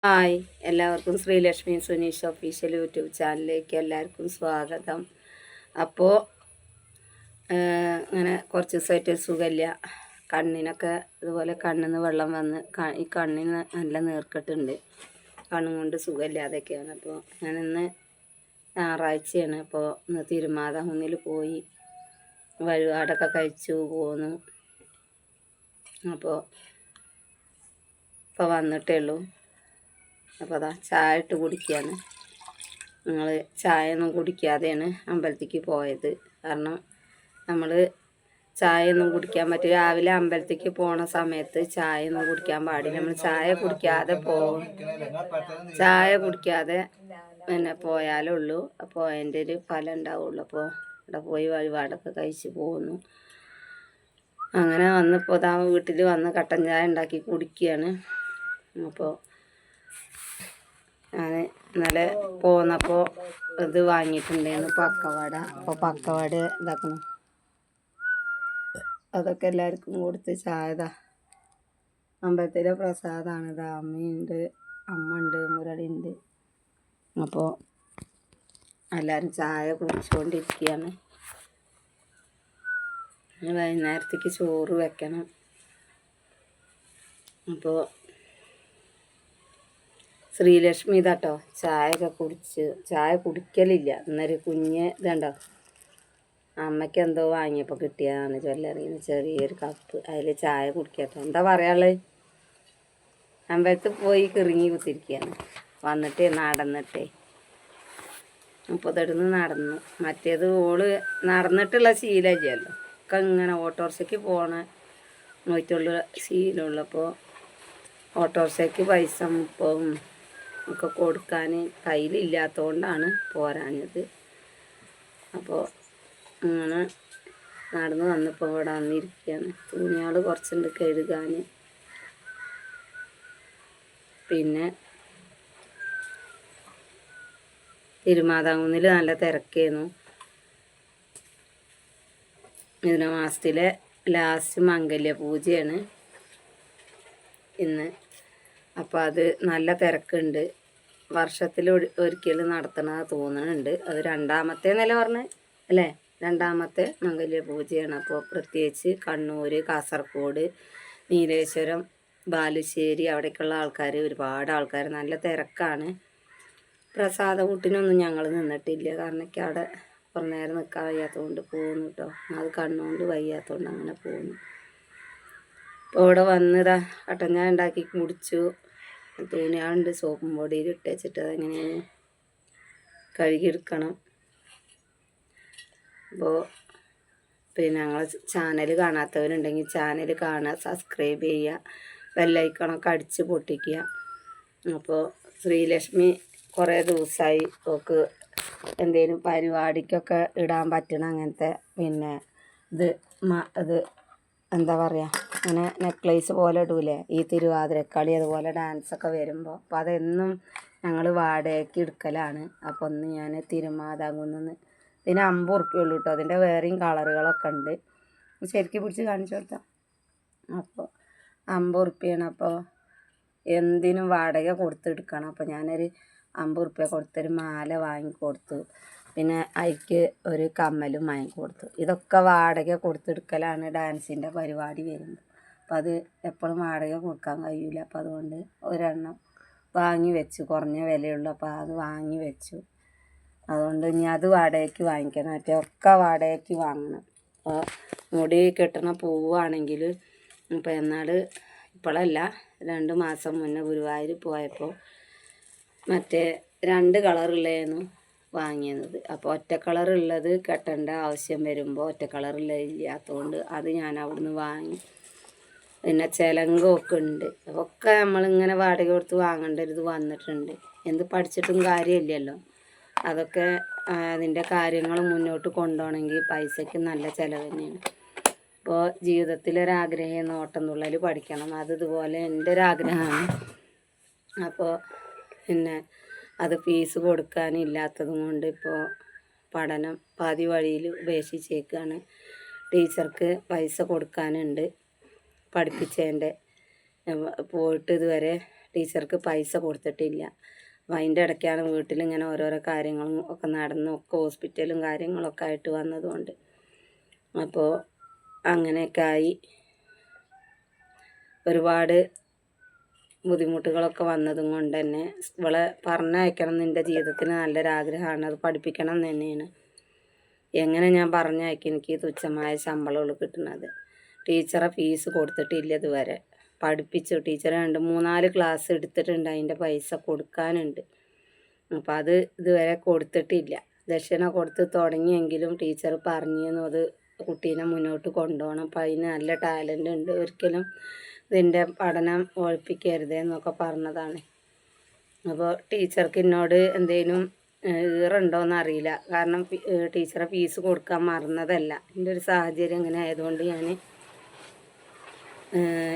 Hi, എല്ലാവർക്കും Sreelakshmi Suneesh official YouTube ചാനലിലേക്ക് എല്ലാവർക്കും സ്വാഗതം. അപ്പോൾ അങ്ങനെ കുറച്ച് ദിവസമായിട്ട് സുഖമില്ല. കണ്ണിനൊക്കെ ഇതുപോലെ കണ്ണിന്ന് വെള്ളം വന്ന് ഈ കണ്ണിന് നല്ല നീർക്കെട്ടുണ്ട്. കണ്ണും കൊണ്ട് സുഖമില്ലാതൊക്കെയാണ്. അപ്പോൾ ഞാനിന്ന് ഞായറാഴ്ചയാണ്. അപ്പോൾ ഇന്ന് തിരുമാതാകുന്നിൽ പോയി വഴിപാടൊക്കെ കഴിച്ചു പോന്നു. അപ്പോൾ വന്നിട്ടേ ഉള്ളൂ. അപ്പോൾ അതാ ചായ ഇട്ട് കുടിക്കുകയാണ്. ഞങ്ങൾ ചായ ഒന്നും കുടിക്കാതെയാണ് അമ്പലത്തേക്ക് പോയത്. കാരണം നമ്മൾ ചായ ഒന്നും കുടിക്കാൻ പറ്റും. രാവിലെ അമ്പലത്തേക്ക് പോണ സമയത്ത് ചായ ഒന്നും കുടിക്കാൻ പാടില്ല. നമ്മൾ ചായ കുടിക്കാതെ പിന്നെ പോയാലേ ഉള്ളൂ അപ്പോൾ അതിൻ്റെ ഒരു ഫലം ഉണ്ടാവുള്ളൂ. അപ്പോൾ ഇവിടെ പോയി വഴിപാടൊക്കെ കഴിച്ച് പോകുന്നു. അങ്ങനെ വന്നപ്പോൾ ഇതാ വീട്ടിൽ വന്ന് കട്ടൻ ചായ ഉണ്ടാക്കി കുടിക്കുകയാണ്. അപ്പോൾ ഞാൻ ഇന്നലെ പോന്നപ്പോൾ ഇത് വാങ്ങിയിട്ടുണ്ടായിരുന്നു, പക്കവട. അപ്പോൾ പക്കവട ഇതാക്കണം, അതൊക്കെ എല്ലാവർക്കും കൊടുത്ത് ചായ അമ്പലത്തിലെ പ്രസാദമാണ്. ഇതാ അമ്മയുണ്ട്, അമ്മ ഉണ്ട്, മുരളിയുണ്ട്. അപ്പോൾ എല്ലാവരും ചായ കുടിച്ചുകൊണ്ടിരിക്കുകയാണ്. വൈകുന്നേരത്തേക്ക് ചോറ് വെക്കണം. അപ്പോൾ ശ്രീലക്ഷ്മി ഇതാട്ടോ ചായയൊക്കെ കുടിച്ച്, ചായ കുടിക്കലില്ല. എന്നൊരു കുഞ്ഞ് ഇതുണ്ടോ, അമ്മയ്ക്ക് എന്തോ വാങ്ങിയപ്പോൾ കിട്ടിയതാണ് ജ്വല്ലറിന്ന്, ചെറിയൊരു കപ്പ്. അതിൽ ചായ കുടിക്കട്ടോ. എന്താ പറയാനുള്ളത്? അമ്പലത്തിൽ പോയി കിറങ്ങി കുത്തിരിക്കുകയാണ്. വന്നിട്ട് നടന്നിട്ടേ 30 നടന്നു. മറ്റേത് ഓള് നടന്നിട്ടുള്ള ശീലമില്ലല്ലോ. ഒക്കെ ഇങ്ങനെ ഓട്ടോറിക്ഷയ്ക്ക് പോയിട്ടുള്ള ശീലമുള്ളപ്പോൾ ഓട്ടോറിക്ഷയ്ക്ക് പൈസ 30 ഒക്കെ കൊടുക്കാൻ കയ്യിലില്ലാത്തതുകൊണ്ടാണ് പോരാഞ്ഞത്. അപ്പോൾ അങ്ങനെ നടന്ന് വന്നപ്പോൾ ഇവിടെ വന്നിരിക്കുകയാണ്. തുണികൾ കുറച്ചുണ്ട് കഴുകാൻ. പിന്നെ തിരുമാതാകുന്നിൽ നല്ല തിരക്കായിരുന്നു. ഇതിന് മാസത്തിലെ ലാസ്റ്റ് മംഗല്യ പൂജയാണ് ഇന്ന്. അപ്പോൾ അത് നല്ല തിരക്കുണ്ട്. വർഷത്തിൽ ഒരിക്കൽ നടത്തണത് തോന്നുന്നുണ്ട്. അത് 2ാമത്തെ നില പറഞ്ഞ് അല്ലേ, 2ാമത്തെ മംഗല്യ പൂജയാണ്. അപ്പോൾ പ്രത്യേകിച്ച് കണ്ണൂർ, കാസർഗോഡ്, നീലേശ്വരം, ബാലുശ്ശേരി അവിടേക്കുള്ള ആൾക്കാർ, ഒരുപാട് ആൾക്കാർ, നല്ല തിരക്കാണ്. പ്രസാദ കൂട്ടിനൊന്നും ഞങ്ങൾ നിന്നിട്ടില്ല. കാരണം എനിക്ക് അവിടെ കുറേ നേരം നിൽക്കാൻ വയ്യാത്തതുകൊണ്ട് പോകുന്നു കേട്ടോ. അത് കണ്ണുകൊണ്ട് വയ്യാത്തതുകൊണ്ട് അങ്ങനെ പോകുന്നു. അപ്പോൾ ഇവിടെ വന്നതാ കട്ടൻ ചായ ഉണ്ടാക്കി കുടിച്ചു. തുണിയാളുണ്ട് സോപ്പും പൊടിയിൽ ഇട്ട് വെച്ചിട്ട് അതെങ്ങനെയാണ് കഴുകിയെടുക്കണം. അപ്പോൾ പിന്നെ ഞങ്ങൾ ചാനൽ കാണാത്തവരുണ്ടെങ്കിൽ ചാനൽ കാണുക, സബ്സ്ക്രൈബ് ചെയ്യുക, ബെല്ലൈക്കണൊക്കെ അടിച്ച് പൊട്ടിക്കുക. അപ്പോൾ ശ്രീലക്ഷ്മി കുറേ ദിവസമായി ഒക്കെ എന്തെങ്കിലും പരിപാടിക്കൊക്കെ ഇടാൻ പറ്റണ അങ്ങനത്തെ പിന്നെ ഇത് എന്താ പറയുക, അങ്ങനെ നെക്ലേസ് പോലെ ഇടൂലേ ഈ തിരുവാതിരക്കളി അതുപോലെ ഡാൻസൊക്കെ വരുമ്പോൾ. അപ്പോൾ അതെന്നും ഞങ്ങൾ വാടകയ്ക്ക് എടുക്കലാണ്. അപ്പോൾ ഒന്ന് ഞാൻ തിരുമാതാകുന്നിന്ന് ഇതിന് 50 ഉറുപ്പ്യേ ഉള്ളൂ കേട്ടോ. അതിൻ്റെ വേറെയും കളറുകളൊക്കെ ഉണ്ട്. ശരിക്കും പിടിച്ച് കാണിച്ചു കൊടുത്താൽ അപ്പോൾ 50 ഉറുപ്പ്യാണ്. അപ്പോൾ എന്തിനും വാടക കൊടുത്തെടുക്കണം. അപ്പോൾ ഞാനൊരു 50 ഉറുപ്പ്യ കൊടുത്തൊരു മാല വാങ്ങിക്കൊടുത്തു. പിന്നെ അതിക്ക് ഒരു കമ്മലും വാങ്ങിക്കൊടുത്തു. ഇതൊക്കെ വാടക കൊടുത്തെടുക്കലാണ് ഡാൻസിൻ്റെ പരിപാടി വരുമ്പോൾ. അപ്പം അത് എപ്പോഴും വാടക കൊടുക്കാൻ കഴിയില്ല. അപ്പോൾ അതുകൊണ്ട് ഒരെണ്ണം വാങ്ങി വെച്ചു, കുറഞ്ഞ വിലയുള്ളൂ. അപ്പോൾ അത് വാങ്ങി വെച്ചു. അതുകൊണ്ട് ഇനി അത് വാടകയ്ക്ക് വാങ്ങിക്കണം. മറ്റേ ഒക്കെ വാടകയ്ക്ക് വാങ്ങണം. അപ്പോൾ മുടി കെട്ടണ പൂവാണെങ്കിൽ ഇപ്പോൾ ഇപ്പോഴല്ല, 2 മാസം മുന്നേ ഗുരുവായൂർ പോയപ്പോൾ മറ്റേ 2 കളറുള്ളതായിരുന്നു വാങ്ങിയത്. അപ്പോൾ ഒറ്റ കളറുള്ളത് കെട്ടേണ്ട ആവശ്യം വരുമ്പോൾ ഒറ്റ കളറുള്ളത് ഇല്ലാത്തതുകൊണ്ട് അത് ഞാൻ അവിടുന്ന് വാങ്ങി. പിന്നെ ചിലങ്കൊക്കെ ഉണ്ട്. ഒക്കെ നമ്മളിങ്ങനെ വാടക കൊടുത്ത് വാങ്ങേണ്ട ഒരു ഇത് വന്നിട്ടുണ്ട്. എന്ത് പഠിച്ചിട്ടും കാര്യമില്ലല്ലോ. അതൊക്കെ അതിൻ്റെ കാര്യങ്ങൾ മുന്നോട്ട് കൊണ്ടുപോകണമെങ്കിൽ പൈസയ്ക്ക് നല്ല ചിലവ് തന്നെയാണ്. അപ്പോൾ ജീവിതത്തിലൊരാഗ്രഹം ഓട്ടംതുള്ളൽ പഠിക്കണം. അത് ഇതുപോലെ എൻ്റെ ഒരാഗ്രഹമാണ്. അപ്പോൾ പിന്നെ അത് ഫീസ് കൊടുക്കാനില്ലാത്തതും കൊണ്ട് ഇപ്പോൾ പഠനം പാതി വഴിയിൽ ഉപേക്ഷിച്ചേക്കാണ്. ടീച്ചർക്ക് പൈസ കൊടുക്കാനുണ്ട് പഠിപ്പിച്ചതിൻ്റെ. പോയിട്ട് ഇതുവരെ ടീച്ചർക്ക് പൈസ കൊടുത്തിട്ടില്ല. അപ്പോൾ അതിൻ്റെ ഇടയ്ക്കാണ് വീട്ടിലിങ്ങനെ ഓരോരോ കാര്യങ്ങളും ഒക്കെ നടന്നും ഒക്കെ ഹോസ്പിറ്റലും കാര്യങ്ങളൊക്കെ ആയിട്ട് വന്നതുകൊണ്ട് അപ്പോൾ അങ്ങനെയൊക്കെ ആയി ഒരുപാട് ബുദ്ധിമുട്ടുകളൊക്കെ വന്നതും കൊണ്ട് തന്നെ ഇവളെ പറഞ്ഞയക്കണം എന്ന് എൻ്റെ ജീവിതത്തിന് നല്ലൊരാഗ്രഹമാണ്. അത് പഠിപ്പിക്കണം എന്ന് തന്നെയാണ്. എങ്ങനെ ഞാൻ പറഞ്ഞയക്കും? എനിക്ക് തുച്ഛമായ ശമ്പളമുള്ളൂ കിട്ടുന്നത്. ടീച്ചറെ ഫീസ് കൊടുത്തിട്ടില്ല ഇതുവരെ. പഠിപ്പിച്ചു. ടീച്ചർ 2-3-4 ക്ലാസ് എടുത്തിട്ടുണ്ട്. അതിൻ്റെ പൈസ കൊടുക്കാനുണ്ട്. അപ്പം അത് ഇതുവരെ കൊടുത്തിട്ടില്ല. ദക്ഷിണ കൊടുത്ത് തുടങ്ങിയെങ്കിലും ടീച്ചർ പറഞ്ഞിരുന്നു അത് കുട്ടീനെ മുന്നോട്ട് കൊണ്ടുപോകണം. അപ്പം അതിന് നല്ല ടാലൻ്റ് ഉണ്ട്. ഒരിക്കലും ഇതിൻ്റെ പഠനം ഒഴിപ്പിക്കരുതെന്നൊക്കെ പറഞ്ഞതാണ്. അപ്പോൾ ടീച്ചർക്ക് എന്നോട് എന്തെങ്കിലും ഈറുണ്ടോയെന്ന് അറിയില്ല. കാരണം ടീച്ചറെ ഫീസ് കൊടുക്കാൻ മറന്നതല്ല. എൻ്റെ ഒരു സാഹചര്യം ഇങ്ങനെ ആയതുകൊണ്ട്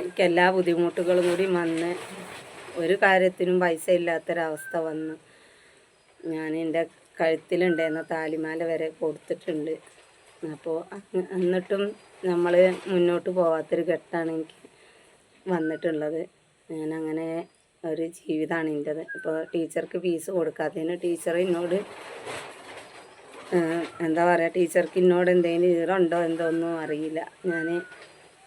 എനിക്ക് എല്ലാ ബുദ്ധിമുട്ടുകളും കൂടി വന്ന് ഒരു കാര്യത്തിനും പൈസ ഇല്ലാത്തൊരവസ്ഥ വന്നു. ഞാൻ എൻ്റെ കഴുത്തിലുണ്ടായിരുന്ന താലിമാല വരെ കൊടുത്തിട്ടുണ്ട്. അപ്പോൾ എന്നിട്ടും നമ്മൾ മുന്നോട്ട് പോകാത്തൊരു ഘട്ടമാണ് എനിക്ക് വന്നിട്ടുള്ളത്. ഞാനങ്ങനെ ഒരു ജീവിതമാണ് എൻ്റെത്. ഇപ്പോൾ ടീച്ചർക്ക് ഫീസ് കൊടുക്കാത്തതിന് ടീച്ചർ എന്നോട് എന്താ പറയുക, ടീച്ചർക്ക് എന്നോട് എന്തെങ്കിലും ഈറുണ്ടോ എന്തോന്നും അറിയില്ല. ഞാൻ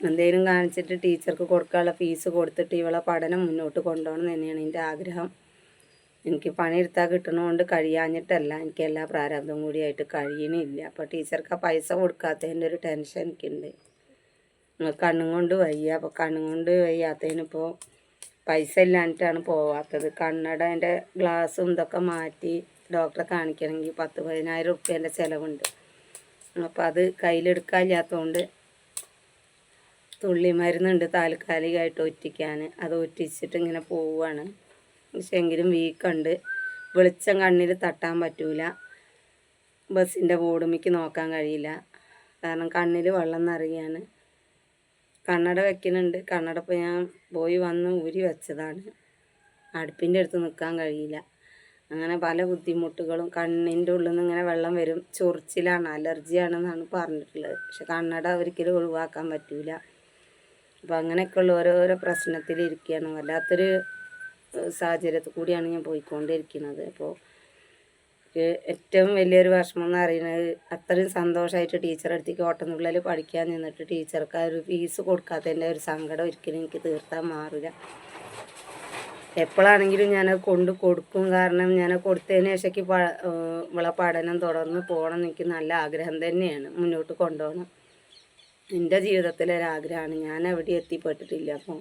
എന്തെങ്കിലും കാണിച്ചിട്ട് ടീച്ചർക്ക് കൊടുക്കാനുള്ള ഫീസ് കൊടുത്തിട്ട് ഇവളെ പഠനം മുന്നോട്ട് കൊണ്ടുപോകണം തന്നെയാണ് എൻ്റെ ആഗ്രഹം. എനിക്ക് പണിയെടുത്താൽ കിട്ടണതുകൊണ്ട് കഴിയാഞ്ഞിട്ടല്ല, എനിക്ക് എല്ലാ പ്രാരാബ്ദവും കൂടിയായിട്ട് കഴിയണില്ല. അപ്പോൾ ടീച്ചർക്ക് ആ പൈസ കൊടുക്കാത്തതിൻ്റെ ഒരു ടെൻഷൻ എനിക്കുണ്ട്. കണ്ണും കൊണ്ട് വയ്യ. അപ്പോൾ കണ്ണും കൊണ്ട് വയ്യാത്തതിനിപ്പോൾ പൈസ ഇല്ലാഞ്ഞിട്ടാണ് പോവാത്തത്. കണ്ണടേൻ്റെ ഗ്ലാസ്സും ഇതൊക്കെ മാറ്റി ഡോക്ടറെ കാണിക്കണമെങ്കിൽ 10-15,000 റുപ്യേൻ്റെ ചിലവുണ്ട്. അപ്പോൾ അത് കയ്യിലെടുക്കാനില്ലാത്തതുകൊണ്ട് തുള്ളി മരുന്നുണ്ട് താൽക്കാലികമായിട്ട് ഒറ്റിക്കാൻ. അത് ഒറ്റിച്ചിട്ട് ഇങ്ങനെ പോവുകയാണ്. പക്ഷെ എങ്കിലും വീക്കുണ്ട്. വെളിച്ചം കണ്ണിൽ തട്ടാൻ പറ്റൂല. ബസ്സിൻ്റെ ബോർഡുമിക്ക് നോക്കാൻ കഴിയില്ല. കാരണം കണ്ണിൽ വെള്ളം നിറയുകയാണ്. കണ്ണട വയ്ക്കുന്നുണ്ട്. കണ്ണട ഇപ്പോൾ ഞാൻ പോയി വന്ന് ഊരി വെച്ചതാണ്. അടുപ്പിൻ്റെ അടുത്ത് നിൽക്കാൻ കഴിയില്ല. അങ്ങനെ പല ബുദ്ധിമുട്ടുകളും. കണ്ണിൻ്റെ ഉള്ളിൽ നിന്ന് ഇങ്ങനെ വെള്ളം വരും. ചൊറിച്ചിലാണ്, അലർജിയാണെന്നാണ് പറഞ്ഞിട്ടുള്ളത്. പക്ഷെ കണ്ണട ഒരിക്കലും ഒഴിവാക്കാൻ പറ്റൂല. അപ്പോൾ അങ്ങനെയൊക്കെയുള്ള ഓരോരോ പ്രശ്നത്തിലിരിക്കുകയാണ്. വല്ലാത്തൊരു സാഹചര്യത്തിൽ കൂടിയാണ് ഞാൻ പോയിക്കൊണ്ടിരിക്കുന്നത്. അപ്പോൾ ഏറ്റവും വലിയൊരു വിഷമം എന്ന് പറയുന്നത് അത്രയും സന്തോഷമായിട്ട് ടീച്ചറെ അടുത്തേക്ക് ഓട്ടംതുള്ളൽ പഠിക്കാൻ നിന്നിട്ട് ടീച്ചർക്ക് ആ ഒരു ഫീസ് കൊടുക്കാത്തതിൻ്റെ ഒരു സങ്കടം ഒരിക്കലും എനിക്ക് തീർത്താൻ മാറില്ല. എപ്പോഴാണെങ്കിലും ഞാനത് കൊടുക്കും. കാരണം ഞാൻ കൊടുത്തതിന് ശേഷം ഇവളെ പഠനം തുടർന്ന് പോകണം എന്ന് എനിക്ക് നല്ല ആഗ്രഹം തന്നെയാണ്. മുന്നോട്ട് കൊണ്ടുപോകണം. എൻ്റെ ജീവിതത്തിലൊരാഗ്രഹമാണ്. ഞാൻ എവിടെ എത്തിപ്പെട്ടിട്ടില്ല. അപ്പോൾ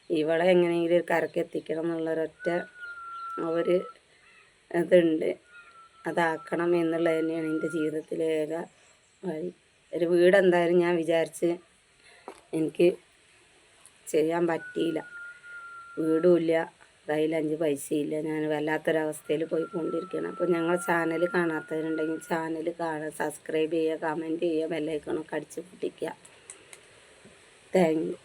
ഇവളെ എങ്ങനെയെങ്കിലും കരക്ക് എത്തിക്കണം എന്നുള്ളൊരൊറ്റ ഒരു ഇതുണ്ട്. അതാക്കണം എന്നുള്ളത് തന്നെയാണ് എൻ്റെ ജീവിതത്തിലെ ഏക വഴി. ഒരു വീട് എന്തായാലും ഞാൻ വിചാരിച്ച് എനിക്ക് ചെയ്യാൻ പറ്റിയില്ല. വീടുമില്ല, കയ്യിൽ 5 പൈസയില്ല. ഞാൻ വല്ലാത്തൊരവസ്ഥയിൽ പോയിക്കൊണ്ടിരിക്കുകയാണ്. അപ്പോൾ ഞങ്ങൾ ചാനൽ കാണാത്തവരുണ്ടെങ്കിൽ ചാനൽ കാണുക, സബ്സ്ക്രൈബ് ചെയ്യുക, കമൻറ്റ് ചെയ്യുക, ബെല്ലൈക്കണൊക്കെ അടിച്ച് പൊട്ടിക്കുക. Thank U.